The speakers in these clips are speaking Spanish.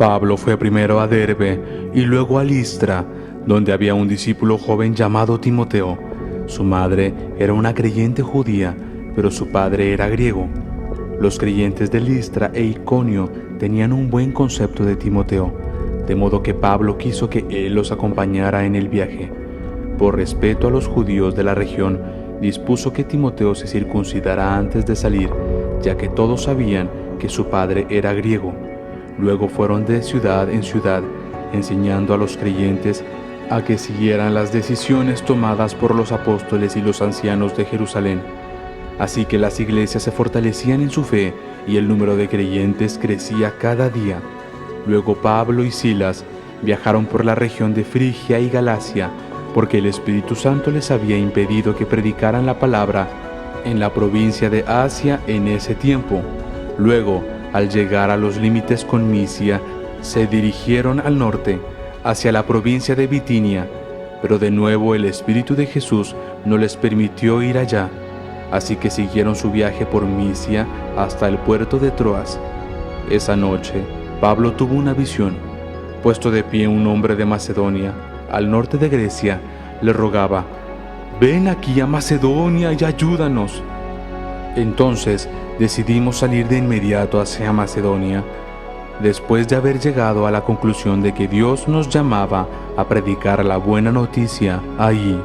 Pablo fue primero a Derbe y luego a Listra, donde había un discípulo joven llamado Timoteo. Su madre era una creyente judía, pero su padre era griego. Los creyentes de Listra e Iconio tenían un buen concepto de Timoteo, de modo que Pablo quiso que él los acompañara en el viaje. Por respeto a los judíos de la región, dispuso que Timoteo se circuncidara antes de salir, ya que todos sabían que su padre era griego. Luego fueron de ciudad en ciudad, enseñando a los creyentes a que siguieran las decisiones tomadas por los apóstoles y los ancianos de Jerusalén. Así que las iglesias se fortalecían en su fe y el número de creyentes crecía cada día. Luego Pablo y Silas viajaron por la región de Frigia y Galacia, porque el Espíritu Santo les había impedido que predicaran la palabra en la provincia de Asia en ese tiempo. Luego, al llegar a los límites con Misia, se dirigieron al norte, hacia la provincia de Bitinia, pero de nuevo el Espíritu de Jesús no les permitió ir allá, así que siguieron su viaje por Misia hasta el puerto de Troas. Esa noche, Pablo tuvo una visión. Puesto de pie un hombre de Macedonia, al norte de Grecia, le rogaba: «Ven aquí a Macedonia y ayúdanos». Entonces decidimos salir de inmediato hacia Macedonia, después de haber llegado a la conclusión de que Dios nos llamaba a predicar la buena noticia allí.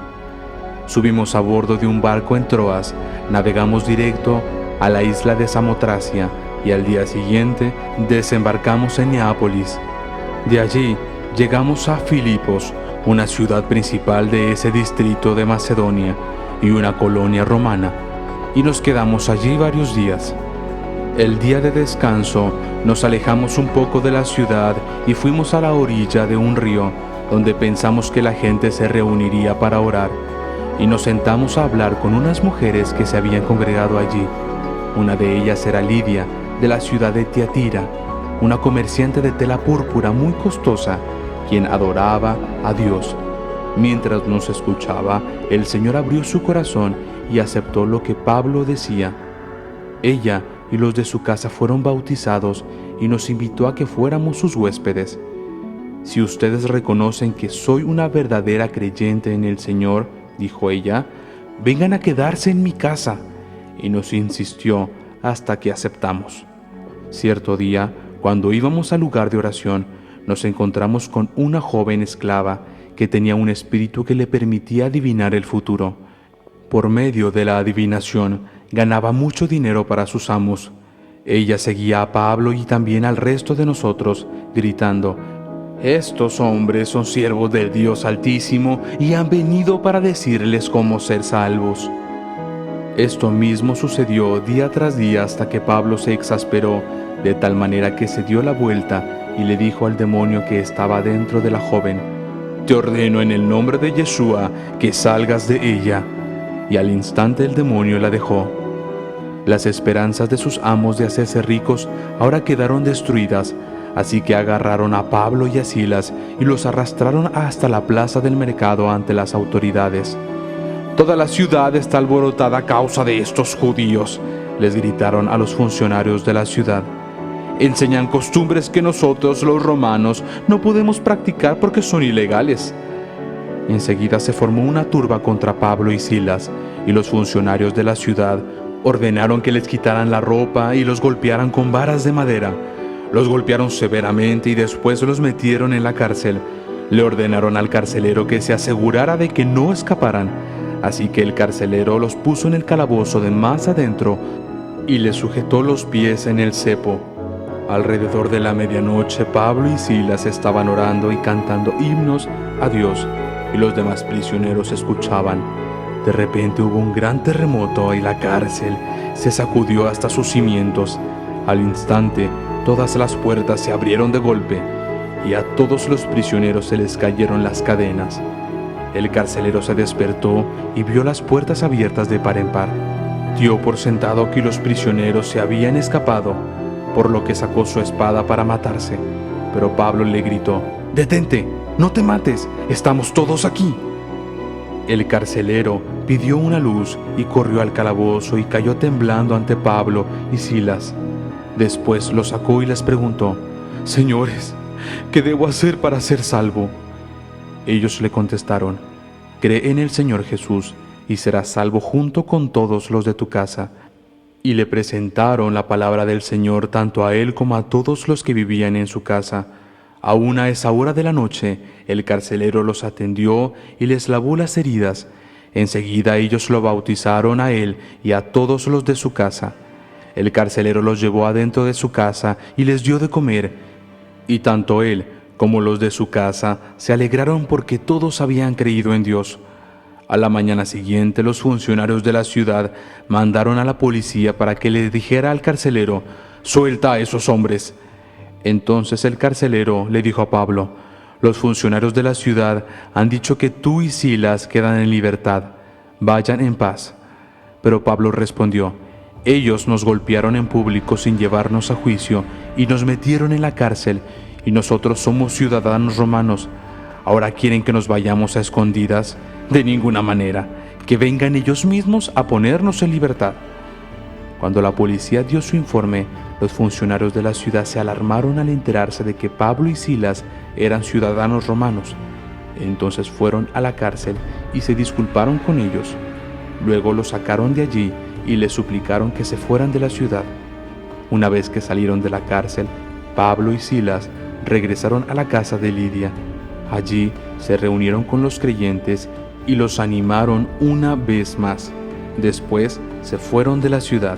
Subimos a bordo de un barco en Troas, navegamos directo a la isla de Samotracia y al día siguiente desembarcamos en Neápolis. De allí llegamos a Filipos, una ciudad principal de ese distrito de Macedonia y una colonia romana, y nos quedamos allí varios días. El día de descanso nos alejamos un poco de la ciudad y fuimos a la orilla de un río, donde pensamos que la gente se reuniría para orar, y nos sentamos a hablar con unas mujeres que se habían congregado allí. Una de ellas era Lidia, de la ciudad de Tiatira, una comerciante de tela púrpura muy costosa, quien adoraba a Dios. Mientras nos escuchaba, el Señor abrió su corazón y aceptó lo que Pablo decía. Ella y los de su casa fueron bautizados y nos invitó a que fuéramos sus huéspedes. «Si ustedes reconocen que soy una verdadera creyente en el Señor», dijo ella, «vengan a quedarse en mi casa», y nos insistió hasta que aceptamos. Cierto día, cuando íbamos al lugar de oración, nos encontramos con una joven esclava que tenía un espíritu que le permitía adivinar el futuro. Por medio de la adivinación, ganaba mucho dinero para sus amos. Ella seguía a Pablo y también al resto de nosotros, gritando: «Estos hombres son siervos del Dios Altísimo y han venido para decirles cómo ser salvos». Esto mismo sucedió día tras día hasta que Pablo se exasperó, de tal manera que se dio la vuelta y le dijo al demonio que estaba dentro de la joven: «Te ordeno en el nombre de Yeshua que salgas de ella». Y al instante el demonio la dejó. Las esperanzas de sus amos de hacerse ricos ahora quedaron destruidas, así que agarraron a Pablo y a Silas y los arrastraron hasta la plaza del mercado ante las autoridades. «Toda la ciudad está alborotada a causa de estos judíos», les gritaron a los funcionarios de la ciudad. «Enseñan costumbres que nosotros, los romanos, no podemos practicar porque son ilegales». Enseguida se formó una turba contra Pablo y Silas, y los funcionarios de la ciudad ordenaron que les quitaran la ropa y los golpearan con varas de madera. Los golpearon severamente y después los metieron en la cárcel. Le ordenaron al carcelero que se asegurara de que no escaparan, así que el carcelero los puso en el calabozo de más adentro y les sujetó los pies en el cepo. Alrededor de la medianoche, Pablo y Silas estaban orando y cantando himnos a Dios, y los demás prisioneros escuchaban. De repente hubo un gran terremoto y la cárcel se sacudió hasta sus cimientos. Al instante, todas las puertas se abrieron de golpe, y a todos los prisioneros se les cayeron las cadenas. El carcelero se despertó y vio las puertas abiertas de par en par. Dio por sentado que los prisioneros se habían escapado, por lo que sacó su espada para matarse. Pero Pablo le gritó: «¡Detente! ¡No te mates! ¡Estamos todos aquí!». El carcelero pidió una luz y corrió al calabozo y cayó temblando ante Pablo y Silas. Después los sacó y les preguntó: «Señores, ¿qué debo hacer para ser salvo? Ellos le contestaron: cree en el Señor Jesús y serás salvo junto con todos los de tu casa. Y le presentaron la palabra del Señor tanto a él como a todos los que vivían en su casa. Aún a esa hora de la noche, el carcelero los atendió y les lavó las heridas. Enseguida ellos lo bautizaron a él y a todos los de su casa. El carcelero los llevó adentro de su casa y les dio de comer, y tanto él como los de su casa se alegraron porque todos habían creído en Dios. A la mañana siguiente, los funcionarios de la ciudad mandaron a la policía para que le dijera al carcelero: «Suelta a esos hombres». Entonces el carcelero le dijo a Pablo: «Los funcionarios de la ciudad han dicho que tú y Silas quedan en libertad. Vayan en paz». Pero Pablo respondió: «Ellos nos golpearon en público sin llevarnos a juicio y nos metieron en la cárcel, y nosotros somos ciudadanos romanos. ¿Ahora quieren que nos vayamos a escondidas? De ninguna manera. Que vengan ellos mismos a ponernos en libertad». Cuando la policía dio su informe, los funcionarios de la ciudad se alarmaron al enterarse de que Pablo y Silas eran ciudadanos romanos. Entonces fueron a la cárcel y se disculparon con ellos. Luego los sacaron de allí y les suplicaron que se fueran de la ciudad. Una vez que salieron de la cárcel, Pablo y Silas regresaron a la casa de Lidia. Allí se reunieron con los creyentes y los animaron una vez más. Después se fueron de la ciudad.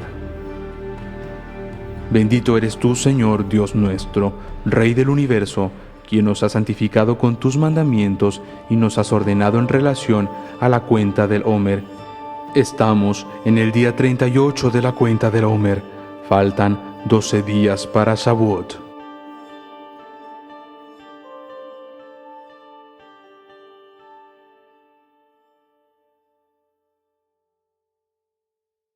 Bendito eres tú, Señor Dios nuestro, Rey del universo, quien nos ha santificado con tus mandamientos y nos has ordenado en relación a la cuenta del Omer. Estamos en el día 38 de la cuenta del Omer. Faltan 12 días para Shavuot.